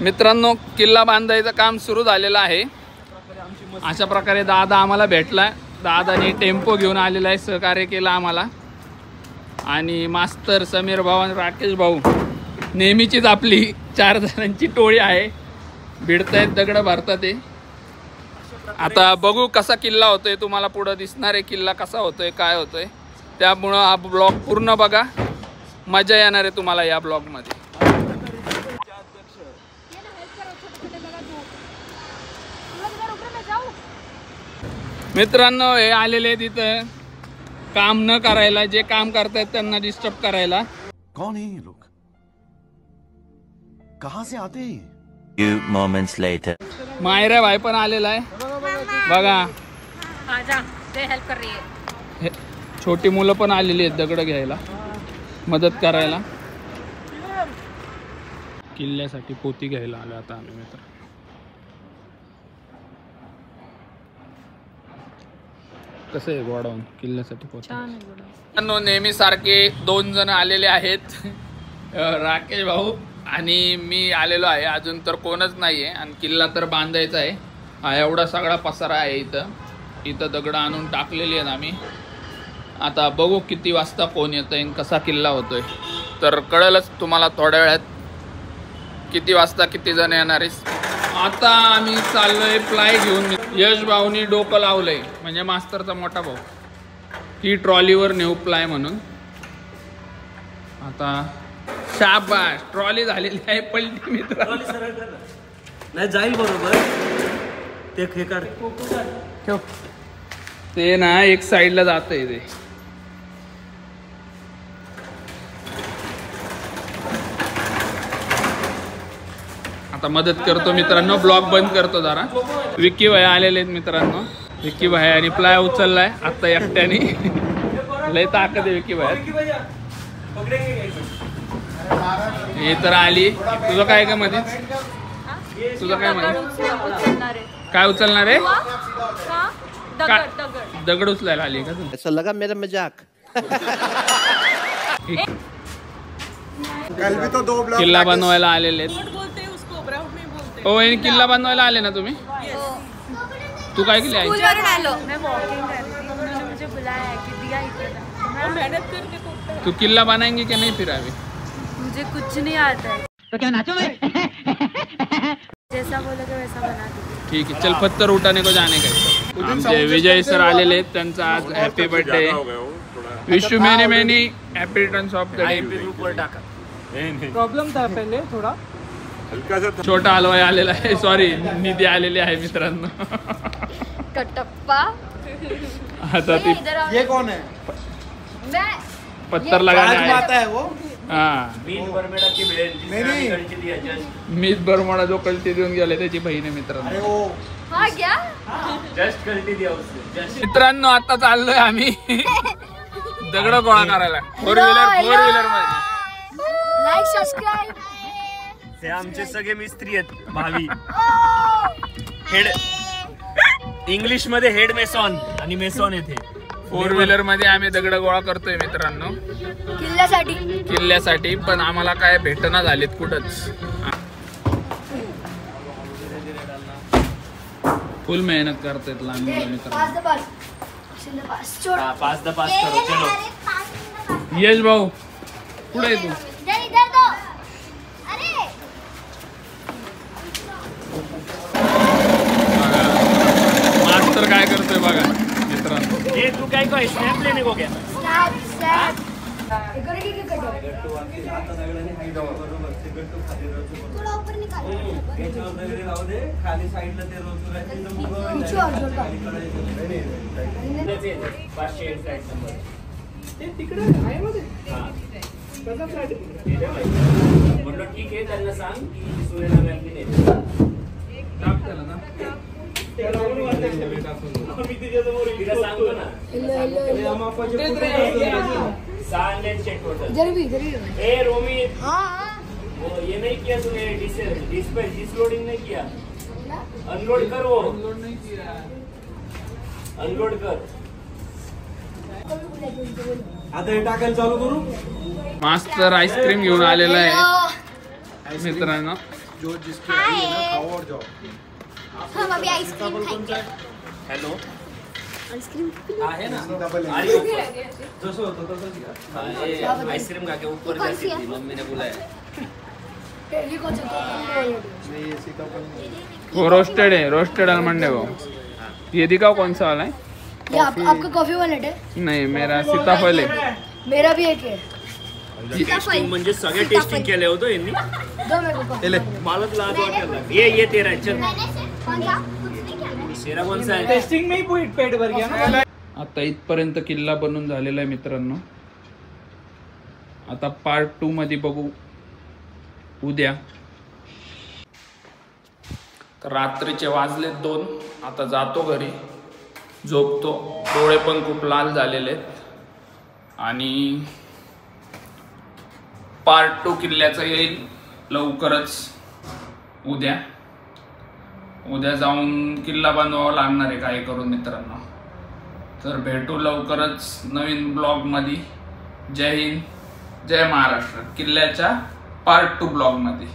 मित्रांनो किल्ला बांधायचं काम सुरू झालेलं आहे। अशा प्रकारे दादा आम्हाला भेटला। दादाने टेम्पो घेऊन आलेला आहे, सहकार्य केलं आम्हाला। आणि मास्तर समीर भाऊ आणि राकेश भाऊ नेहमीचीच आपली 4 जणांची टोळी आहे, भिडतायत दगड भरतात आहे। आता बघू कसा किल्ला होतोय, तुम्हाला पुढे दिसणार आहे किल्ला कसा होतोय काय होतोय। त्यामुळे हा ब्लॉग पूर्ण बघा, मजा येणार आहे तुम्हाला या ब्लॉग मध्ये। मित्रांनो हे आलेले तिथं काम न करायला, जे काम करतायत त्यांना डिस्टर्ब करायला। कौन है ये लोग, कहां से आते हैं? Few moments later. मायरा भाई पण आलेला आहे बघा, आजा ते हेल्प कर रही है। छोटी मुलं पण आलेली आहेत दगड घ्यायला, मदत करायला। किल्ल्यासाठी पोती घ्यायला आलो आता आम्ही मित्र। कसं आहे गोडाऊन किल्ल्यासाठी पोती? नेहमी सारखे 2 जण आलेले आहेत, राकेश भाऊ आणि मी आलेलो आहे। अजून तर कोणच नाही आहे आणि किल्ला तर बांधायचा आहे। हा एवढा सगळा पसारा आहे इथं दगड आणून टाकलेली आहेत आम्ही। आता बघू किती वाजता कोण येतंय आणि कसा किल्ला होतोय, तर कळलंच तुम्हाला थोड्या वेळात किती वाजता किती जण येणार आहे। आता आम्ही चाललोय प्लाय घेऊन। यश भाऊनी डोकं लावलंय, म्हणजे मास्तरचा मोठा भाऊ, की ट्रॉलीवर नेऊ प्लाय म्हणून। आता शाबाश, ट्रॉली झालेली आहे पलटी मित्र। नाही जाईल बरोबर ते खेकाड ठेव ते ना एक साइडला जातंय ते। आता मदत करतो मित्रांनो, ब्लॉग बंद करतो जरा। विक्की भाई आलेले आहेत मित्रांनो। विक्की भाई आणि प्लाय उचललाय आता एकट्याने, लय ताकद आहे विक्की भाई। हे तर आली। तुझं काय का मध्येच, तुझं काय मध्ये काय उचलणार आहे? दगड उचलायला आली का तू? ऐसा लगा मेरा मजाक। कल भी तो 2 ब्लॉक किल्ला बनवायला आलेले आहेत। हो किल्ला बनवायला आले ना तुम्ही? तू काय केली? तू किल्ला बनाएंगे कि नहीं? फिर अभी मुझे कुछ नहीं आता है, तो क्या नाचो मैं? जैसा बोलोगे वैसा बना दूंगी। ठीक है, चल पत्थर उठाने को जाने का। आमचे विजय सर आलेले आहेत, त्यांचा आज happy birthday. Wish you many many happy returns of the day. Problem था पहले थोड़ा हल्का सा छोटा हलवाई आलेला आहे, सॉरी निधी आलेली आहे मित्रांनो। कटप्पा आता ती ये कौन है? मैं पत्थर लगाने आए। आता है वो हाँ, मीत बरमेडा की बहन मीत बरमोडा जो कल्टी देऊन गेले त्याची बहीण आहे मित्रांनो। अरे वो हाँ क्या जस्ट कल्टी दिया उसने जस्ट। मित्रांनो आता चाललोय आम्ही दगड गोळा करायला, 4 व्हीलर मध्ये। Like subscribe. ते आमचे सगळे मिस्त्री आहेत भावी। हेड इंग्लिश मध्ये हेड मेसॉन आणि मेसॉन येथे 4 व्हीलर मध्ये आम्ही दगड गोळा करतोय मित्रांनो किल्ल्यासाठी, पण आम्हाला काय भेटना झालेत कुठंच। फुल मेहनत करतायत लहान मुलं मित्रांनो। पास करो चलो। यश भाऊ पुढे आहे तू? मास्तर काय करतोय बघा मित्रांनो। ये तू काय को स्नॅप लेने को क्या? खाली साइडला ते तिकडे आहे मध्ये कसा फ्लॅट म्हणलं ठीक आहे, त्यांना सांग की सुनेला मॅपनी नाही टाक त्याला ना। आम्ही तिच्या समोर तिला सांगतो ना ए रोमी वो ये नहीं किया तूने, डिसलोडिंग नहीं किया, अनलोड कर, वो अनलोड नहीं किया, अनलोड कर। आता हे टाकायला चालू करू। मास्तर आईस्क्रीम घेऊन आलेला आहे मित्रांनो। जो जिसकी आई है ना, खाओ और जाओ। हम अभी आइसक्रीम खाएंगे। हेलो आइसक्रीम आहे ना सीताफळ आहे। अरे जसं होतं तसंच घ्या। आइसक्रीम खा के ऊपर जाती थी, मम्मी ने बुलाया। ये कौन सा नहीं, ये सीताफळ नहीं है। वो रोस्टेड है, रोस्टेड आलमंड है वो। ये दिखाओ कौन सा वाला है। ये आपका कॉफी वॉलेट है? नहीं, मेरा सीताफळ है। मेरा भी एक है। टेस्टिंग म्हणजे सगळे टेस्टिंग केले होतं यांनी। दो मेरे को कॉफी। मलाच लाज वाटायला लागली। ये तेरा है, चल। तेरा कौन सा है? टेस्टिंग में ही पेट भर गया ना। आता इथपर्यंत किल्ला बनून झालेला आहे मित्रांनो. आता पार्ट 2 मध्ये बघू उद्या. तर रात्रीचे वाजले 2. आता जातो घरी, झोपतो. डोळे पण खूप लाल झालेले आहेत आणि पार्ट 2 किल्ल्याचं येईल लवकरच उद्या. उद्या जाऊन किल्ला बनवावा लागणार आहे काही करून मित्रांनो. तर भेटू लवकरच नवीन ब्लॉगमध्ये. जय हिंद, जय महाराष्ट्र. किल्ल्याच्या पार्ट 2 ब्लॉगमध्ये.